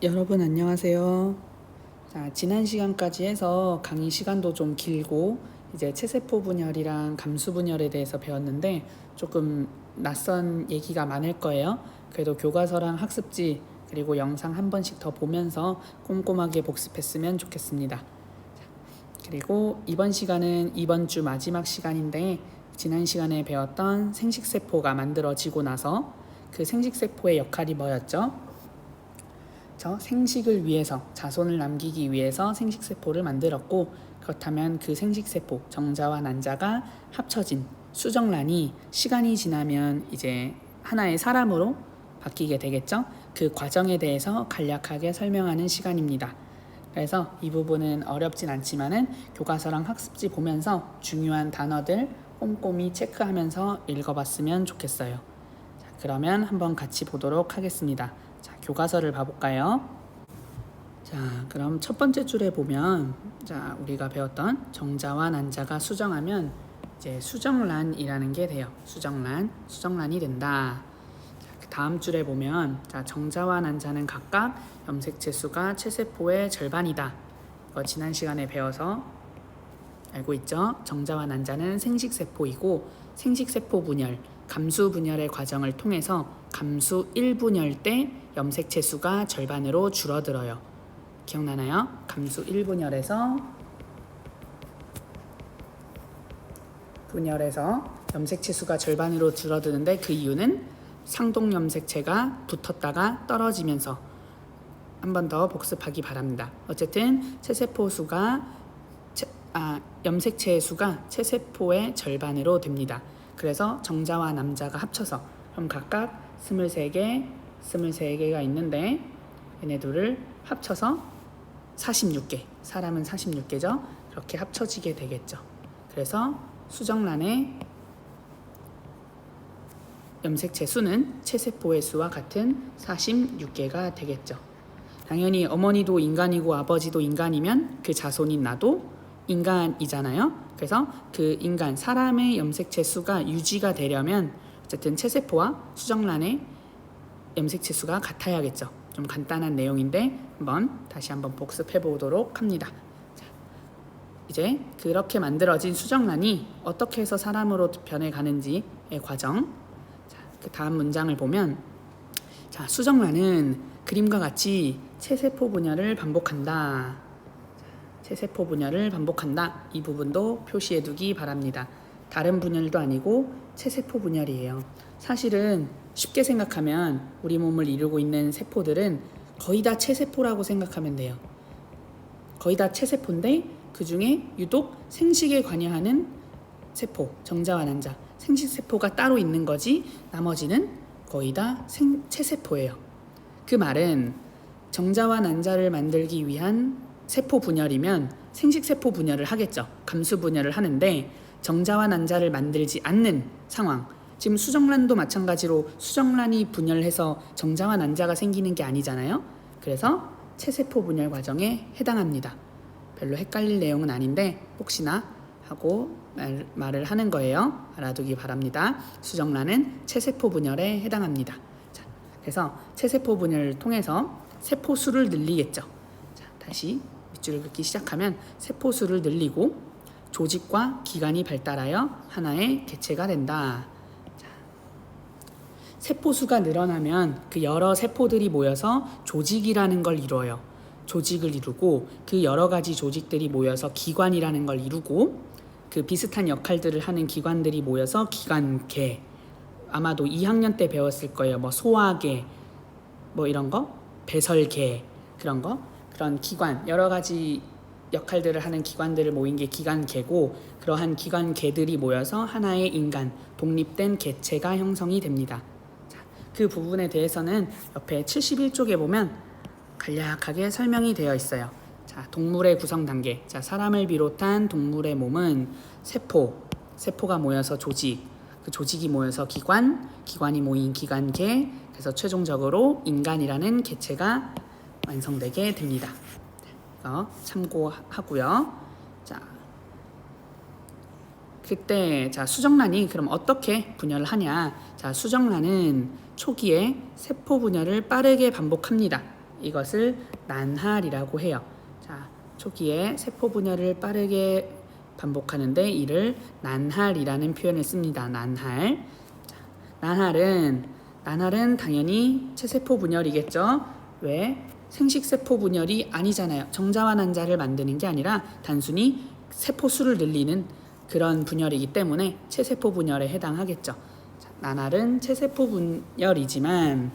여러분 안녕하세요. 자, 지난 시간까지 해서 강의 시간도 좀 길고 이제 체세포 분열이랑 감수 분열에 대해서 배웠는데 조금 낯선 얘기가 많을 거예요. 그래도 교과서랑 학습지 그리고 영상 한 번씩 더 보면서 꼼꼼하게 복습했으면 좋겠습니다. 그리고 이번 시간은 이번 주 마지막 시간인데 지난 시간에 배웠던 생식세포가 만들어지고 나서 그 생식세포의 역할이 뭐였죠? 생식을 위해서, 자손을 남기기 위해서 생식세포를 만들었고, 그렇다면 그 생식세포, 정자와 난자가 합쳐진 수정란이 시간이 지나면 이제 하나의 사람으로 바뀌게 되겠죠. 그 과정에 대해서 간략하게 설명하는 시간입니다. 그래서 이 부분은 어렵진 않지만은 교과서랑 학습지 보면서 중요한 단어들 꼼꼼히 체크하면서 읽어봤으면 좋겠어요. 자, 그러면 한번 같이 보도록 하겠습니다. 자, 교과서를 봐볼까요? 자, 그럼 첫 번째 줄에 보면 자, 우리가 배웠던 정자와 난자가 수정하면 이제 수정란이라는 게 돼요. 수정란이 된다. 자, 그 다음 줄에 보면 자, 정자와 난자는 각각 염색체 수가 체세포의 절반이다. 이거 지난 시간에 배워서 알고 있죠? 정자와 난자는 생식세포이고 생식세포 분열, 감수 분열의 과정을 통해서 감수 1분열 때 염색체 수가 절반으로 줄어들어요. 기억나나요? 감수 1분열에서 염색체 수가 절반으로 줄어드는데 그 이유는 상동 염색체가 붙었다가 떨어지면서 한 번 더 복습하기 바랍니다. 어쨌든 염색체의 수가 체세포의 절반으로 됩니다. 그래서 정자와 남자가 합쳐서 그럼 각각 23개가 있는데 얘네들을 합쳐서 46개, 사람은 46개죠. 그렇게 합쳐지게 되겠죠. 그래서 수정란의 염색체 수는 체세포의 수와 같은 46개가 되겠죠. 당연히 어머니도 인간이고 아버지도 인간이면 그 자손인 나도 인간이잖아요. 그래서 그 인간, 사람의 염색체 수가 유지가 되려면 어쨌든 체세포와 수정란의 염색체 수가 같아야겠죠. 좀 간단한 내용인데 다시 한번 복습해 보도록 합니다. 자, 이제 그렇게 만들어진 수정란이 어떻게 해서 사람으로 변해가는지의 과정. 자, 그 다음 문장을 보면 자, 수정란은 그림과 같이 체세포 분열을 반복한다. 체세포 분열을 반복한다. 이 부분도 표시해 두기 바랍니다. 다른 분열도 아니고 체세포 분열이에요. 사실은 쉽게 생각하면 우리 몸을 이루고 있는 세포들은 거의 다 체세포라고 생각하면 돼요. 거의 다 체세포인데 그 중에 유독 생식에 관여하는 세포, 정자와 난자, 생식세포가 따로 있는 거지 나머지는 거의 다 체세포예요. 그 말은 정자와 난자를 만들기 위한 세포 분열이면 생식세포 분열을 하겠죠. 감수 분열을 하는데 정자와 난자를 만들지 않는 상황. 지금 수정란도 마찬가지로 수정란이 분열해서 정자와 난자가 생기는 게 아니잖아요. 그래서 체세포 분열 과정에 해당합니다. 별로 헷갈릴 내용은 아닌데 혹시나 하고 말을 하는 거예요. 알아두기 바랍니다. 수정란은 체세포 분열에 해당합니다. 자, 그래서 체세포 분열을 통해서 세포 수를 늘리겠죠. 자, 다시 밑줄을 긋기 시작하면 세포 수를 늘리고 조직과 기관이 발달하여 하나의 개체가 된다. 자, 세포 수가 늘어나면 그 여러 세포들이 모여서 조직이라는 걸 이루어요. 조직을 이루고 그 여러 가지 조직들이 모여서 기관이라는 걸 이루고 그 비슷한 역할들을 하는 기관들이 모여서 기관계. 아마도 2학년 때 배웠을 거예요. 소화계, 이런 거, 배설계, 그런 기관, 여러 가지 역할들을 하는 기관들을 모인 게 기관계고 그러한 기관계들이 모여서 하나의 인간, 독립된 개체가 형성이 됩니다. 자, 그 부분에 대해서는 옆에 71쪽에 보면 간략하게 설명이 되어 있어요. 자, 동물의 구성 단계. 자, 사람을 비롯한 동물의 몸은 세포가 모여서 조직, 그 조직이 모여서 기관이 모인 기관계, 그래서 최종적으로 인간이라는 개체가 완성되게 됩니다. 이거 참고하고요. 자, 그때 수정란이 그럼 어떻게 분열을 하냐? 자, 수정란은 초기에 세포 분열을 빠르게 반복합니다. 이것을 난할이라고 해요. 자, 초기에 세포 분열을 빠르게 반복하는데 이를 난할이라는 표현을 씁니다. 난할. 자, 난할은 당연히 체세포 분열이겠죠. 왜? 생식세포 분열이 아니잖아요. 정자와 난자를 만드는 게 아니라 단순히 세포 수를 늘리는 그런 분열이기 때문에 체세포 분열에 해당하겠죠. 자, 난할은 체세포 분열이지만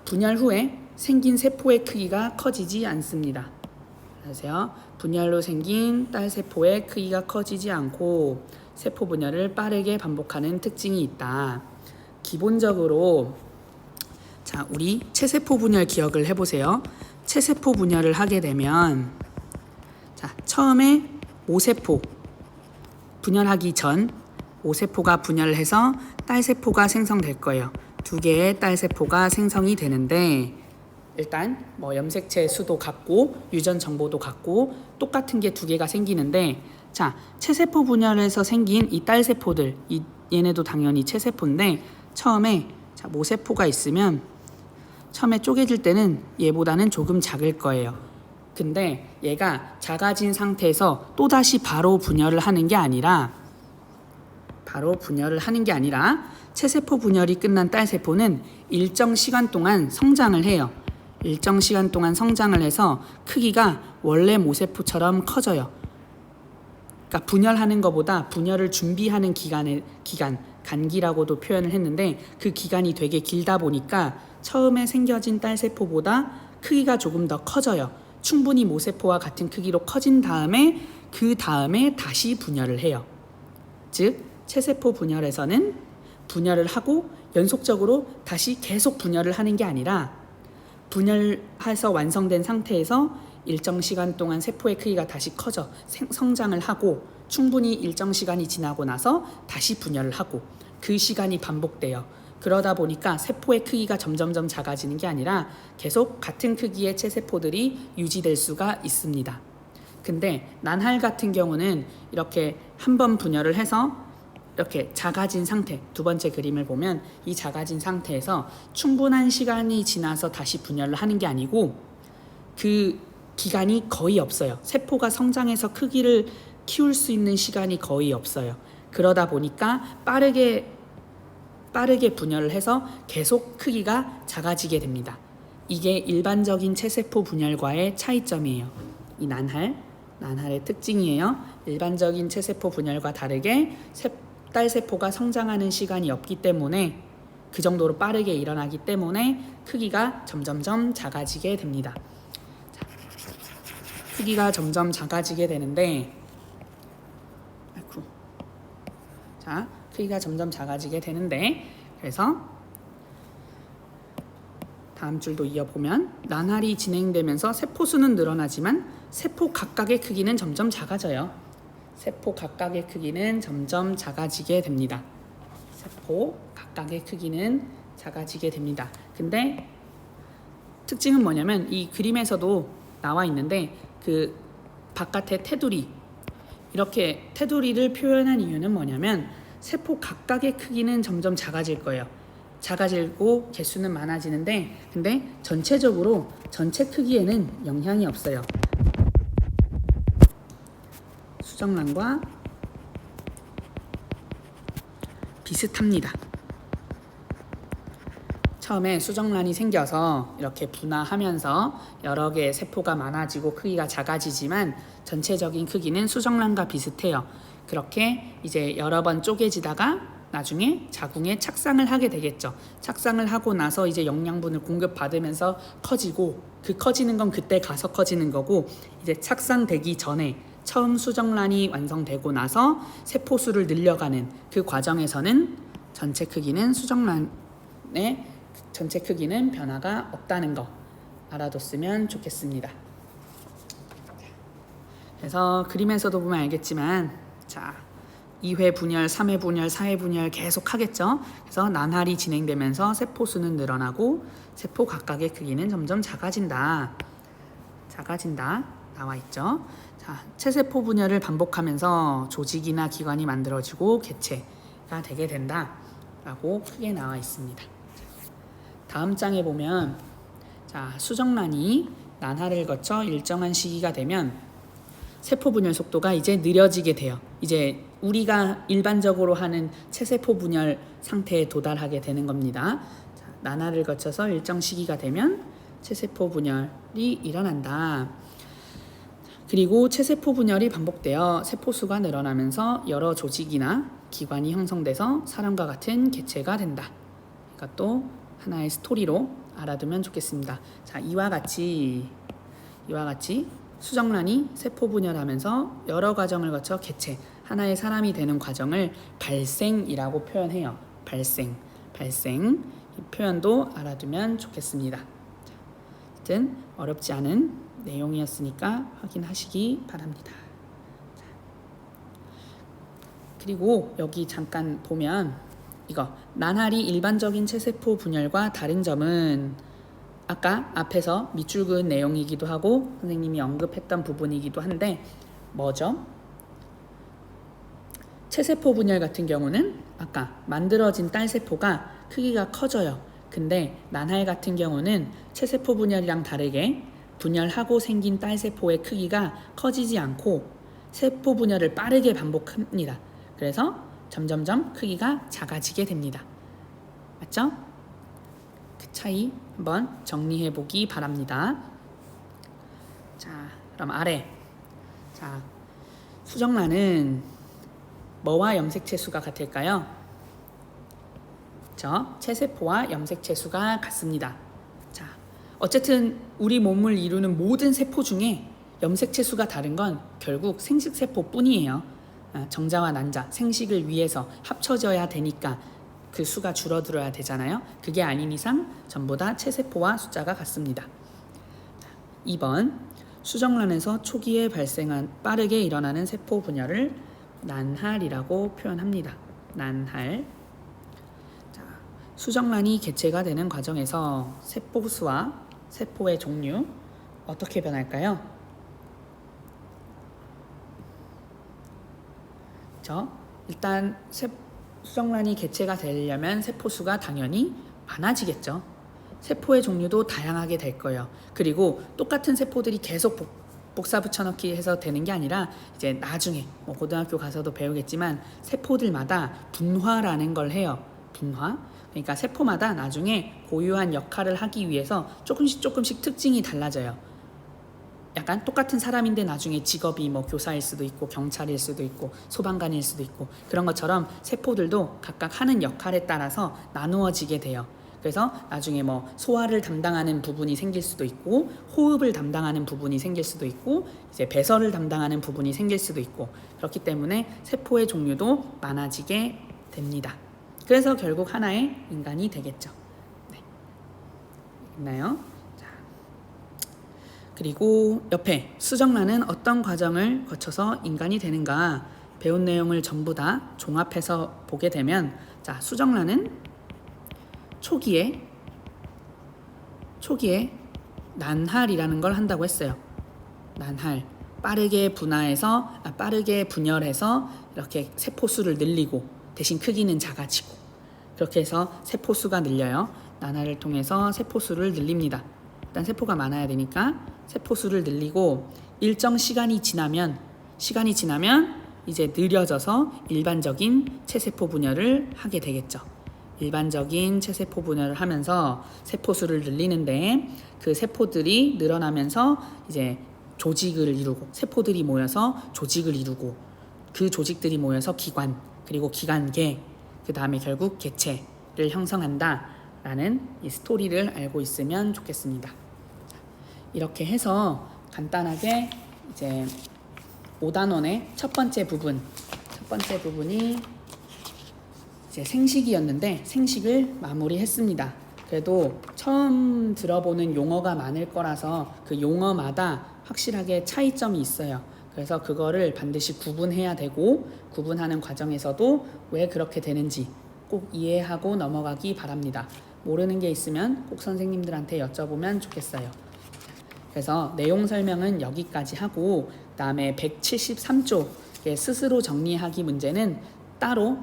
분열 후에 생긴 세포의 크기가 커지지 않습니다. 안녕하세요. 분열로 생긴 딸세포의 크기가 커지지 않고 세포 분열을 빠르게 반복하는 특징이 있다. 기본적으로 자, 우리 체세포 분열 기억을 해보세요. 체세포 분열을 하게 되면 자, 처음에 모세포 분열하기 전 모세포가 분열을 해서 딸세포가 생성될 거예요. 두 개의 딸세포가 생성이 되는데 일단 뭐 염색체 수도 같고 유전 정보도 같고 똑같은 게 두 개가 생기는데 자, 체세포 분열에서 생긴 이 딸세포들 얘네도 당연히 체세포인데 처음에 자, 모세포가 있으면 처음에 쪼개질 때는 얘보다는 조금 작을 거예요. 근데 얘가 작아진 상태에서 또다시 바로 분열을 하는 게 아니라 체세포 분열이 끝난 딸세포는 일정 시간 동안 성장을 해요. 일정 시간 동안 성장을 해서 크기가 원래 모세포처럼 커져요. 그러니까 분열하는 것보다 분열을 준비하는 기간, 간기라고도 표현을 했는데 그 기간이 되게 길다 보니까 처음에 생겨진 딸세포보다 크기가 조금 더 커져요. 충분히 모세포와 같은 크기로 커진 다음에 그 다음에 다시 분열을 해요. 즉 체세포 분열에서는 분열을 하고 연속적으로 다시 계속 분열을 하는 게 아니라 분열해서 완성된 상태에서 일정 시간 동안 세포의 크기가 다시 커져 성장을 하고 충분히 일정 시간이 지나고 나서 다시 분열을 하고 그 시간이 반복돼요. 그러다 보니까 세포의 크기가 점점점 작아지는 게 아니라 계속 같은 크기의 체세포들이 유지될 수가 있습니다. 근데 난할 같은 경우는 이렇게 한번 분열을 해서 이렇게 작아진 상태, 두 번째 그림을 보면 이 작아진 상태에서 충분한 시간이 지나서 다시 분열을 하는 게 아니고 그 기간이 거의 없어요. 세포가 성장해서 크기를 키울 수 있는 시간이 거의 없어요. 그러다 보니까 빠르게 분열을 해서 계속 크기가 작아지게 됩니다. 이게 일반적인 체세포 분열과의 차이점이에요. 이 난할의 특징이에요. 일반적인 체세포 분열과 다르게 딸세포가 성장하는 시간이 없기 때문에 그 정도로 빠르게 일어나기 때문에 크기가 점점점 작아지게 됩니다. 자, 크기가 점점 작아지게 되는데 크기가 점점 작아지게 되는데 그래서 다음 줄도 이어보면 난할이 진행되면서 세포수는 늘어나지만 세포 각각의 크기는 점점 작아져요. 세포 각각의 크기는 점점 작아지게 됩니다. 세포 각각의 크기는 작아지게 됩니다. 근데 특징은 뭐냐면 이 그림에서도 나와 있는데 그 바깥에 테두리 이렇게 테두리를 표현한 이유는 뭐냐면 세포 각각의 크기는 점점 작아질 거예요. 작아지고 개수는 많아지는데 근데 전체적으로 전체 크기에는 영향이 없어요. 수정란과 비슷합니다. 처음에 수정란이 생겨서 이렇게 분화하면서 여러 개의 세포가 많아지고 크기가 작아지지만 전체적인 크기는 수정란과 비슷해요. 그렇게 이제 여러 번 쪼개지다가 나중에 자궁에 착상을 하게 되겠죠. 착상을 하고 나서 이제 영양분을 공급받으면서 커지고 그 커지는 건 그때 가서 커지는 거고 이제 착상되기 전에 처음 수정란이 완성되고 나서 세포수를 늘려가는 그 과정에서는 전체 크기는 수정란의 전체 크기는 변화가 없다는 거 알아뒀으면 좋겠습니다. 그래서 그림에서도 보면 알겠지만 자 2회 분열, 3회 분열, 4회 분열 계속 하겠죠. 그래서 난할이 진행되면서 세포수는 늘어나고 세포 각각의 크기는 점점 작아진다 나와 있죠. 자, 체세포 분열을 반복하면서 조직이나 기관이 만들어지고 개체가 되게 된다라고 크게 나와 있습니다. 다음 장에 보면 자, 수정란이 난하를 거쳐 일정한 시기가 되면 세포 분열 속도가 이제 느려지게 돼요. 이제 우리가 일반적으로 하는 체세포 분열 상태에 도달하게 되는 겁니다. 자, 난하를 거쳐서 일정 시기가 되면 체세포 분열이 일어난다. 그리고 체세포 분열이 반복되어 세포수가 늘어나면서 여러 조직이나 기관이 형성돼서 사람과 같은 개체가 된다. 이것도 하나의 스토리로 알아두면 좋겠습니다. 자, 이와 같이 수정란이 세포 분열하면서 여러 과정을 거쳐 개체, 하나의 사람이 되는 과정을 발생이라고 표현해요. 발생. 이 표현도 알아두면 좋겠습니다. 하여튼 어렵지 않은 내용이었으니까 확인하시기 바랍니다. 그리고 여기 잠깐 보면 이거 난할이 일반적인 체세포 분열과 다른 점은 아까 앞에서 밑줄 그은 내용이기도 하고 선생님이 언급했던 부분이기도 한데 뭐죠? 체세포 분열 같은 경우는 아까 만들어진 딸세포가 크기가 커져요. 근데 난할 같은 경우는 체세포 분열이랑 다르게 분열하고 생긴 딸세포의 크기가 커지지 않고 세포 분열을 빠르게 반복합니다. 그래서 점점점 크기가 작아지게 됩니다. 맞죠? 그 차이 한번 정리해 보기 바랍니다. 자, 그럼 아래. 자, 수정란은 뭐와 염색체수가 같을까요? 체세포와 염색체수가 같습니다. 자, 어쨌든 우리 몸을 이루는 모든 세포 중에 염색체수가 다른 건 결국 생식세포뿐이에요. 정자와 난자, 생식을 위해서 합쳐져야 되니까 그 수가 줄어들어야 되잖아요. 그게 아닌 이상 전부 다 체세포와 숫자가 같습니다. 2번, 수정란에서 초기에 발생한 빠르게 일어나는 세포 분열을 난할이라고 표현합니다. 난할. 자, 수정란이 개체가 되는 과정에서 세포수와 세포의 종류 어떻게 변할까요? 일단 수정란이 개체가 되려면 세포수가 당연히 많아지겠죠. 세포의 종류도 다양하게 될 거예요. 그리고 똑같은 세포들이 계속 복사 붙여넣기 해서 되는 게 아니라 이제 나중에 고등학교 가서도 배우겠지만 세포들마다 분화라는 걸 해요. 분화. 그러니까 세포마다 나중에 고유한 역할을 하기 위해서 조금씩 특징이 달라져요. 약간 똑같은 사람인데 나중에 직업이 교사일 수도 있고 경찰일 수도 있고 소방관일 수도 있고 그런 것처럼 세포들도 각각 하는 역할에 따라서 나누어지게 돼요. 그래서 나중에 소화를 담당하는 부분이 생길 수도 있고 호흡을 담당하는 부분이 생길 수도 있고 이제 배설을 담당하는 부분이 생길 수도 있고 그렇기 때문에 세포의 종류도 많아지게 됩니다. 그래서 결국 하나의 인간이 되겠죠. 네. 있나요? 그리고 옆에 수정란은 어떤 과정을 거쳐서 인간이 되는가 배운 내용을 전부 다 종합해서 보게 되면 자, 수정란은 초기에 난할이라는 걸 한다고 했어요. 난할. 빠르게 분열해서 이렇게 세포수를 늘리고 대신 크기는 작아지고 그렇게 해서 세포수가 늘려요. 난할을 통해서 세포수를 늘립니다. 일단 세포가 많아야 되니까 세포수를 늘리고 일정 시간이 지나면 이제 느려져서 일반적인 체세포 분열을 하게 되겠죠. 일반적인 체세포 분열을 하면서 세포수를 늘리는데 그 세포들이 늘어나면서 이제 조직을 이루고 세포들이 모여서 조직을 이루고 그 조직들이 모여서 기관 그리고 기관계 그 다음에 결국 개체를 형성한다라는 이 스토리를 알고 있으면 좋겠습니다. 이렇게 해서 간단하게 이제 5단원의 첫 번째 부분이 이제 생식이었는데 생식을 마무리했습니다. 그래도 처음 들어보는 용어가 많을 거라서 그 용어마다 확실하게 차이점이 있어요. 그래서 그거를 반드시 구분해야 되고 구분하는 과정에서도 왜 그렇게 되는지 꼭 이해하고 넘어가기 바랍니다. 모르는 게 있으면 꼭 선생님들한테 여쭤보면 좋겠어요. 그래서 내용 설명은 여기까지 하고 그다음에 173쪽의 스스로 정리하기 문제는 따로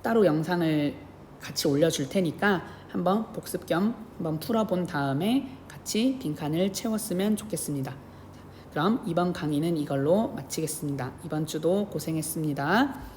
영상을 같이 올려줄 테니까 한번 복습 겸 한번 풀어본 다음에 같이 빈칸을 채웠으면 좋겠습니다. 그럼 이번 강의는 이걸로 마치겠습니다. 이번 주도 고생했습니다.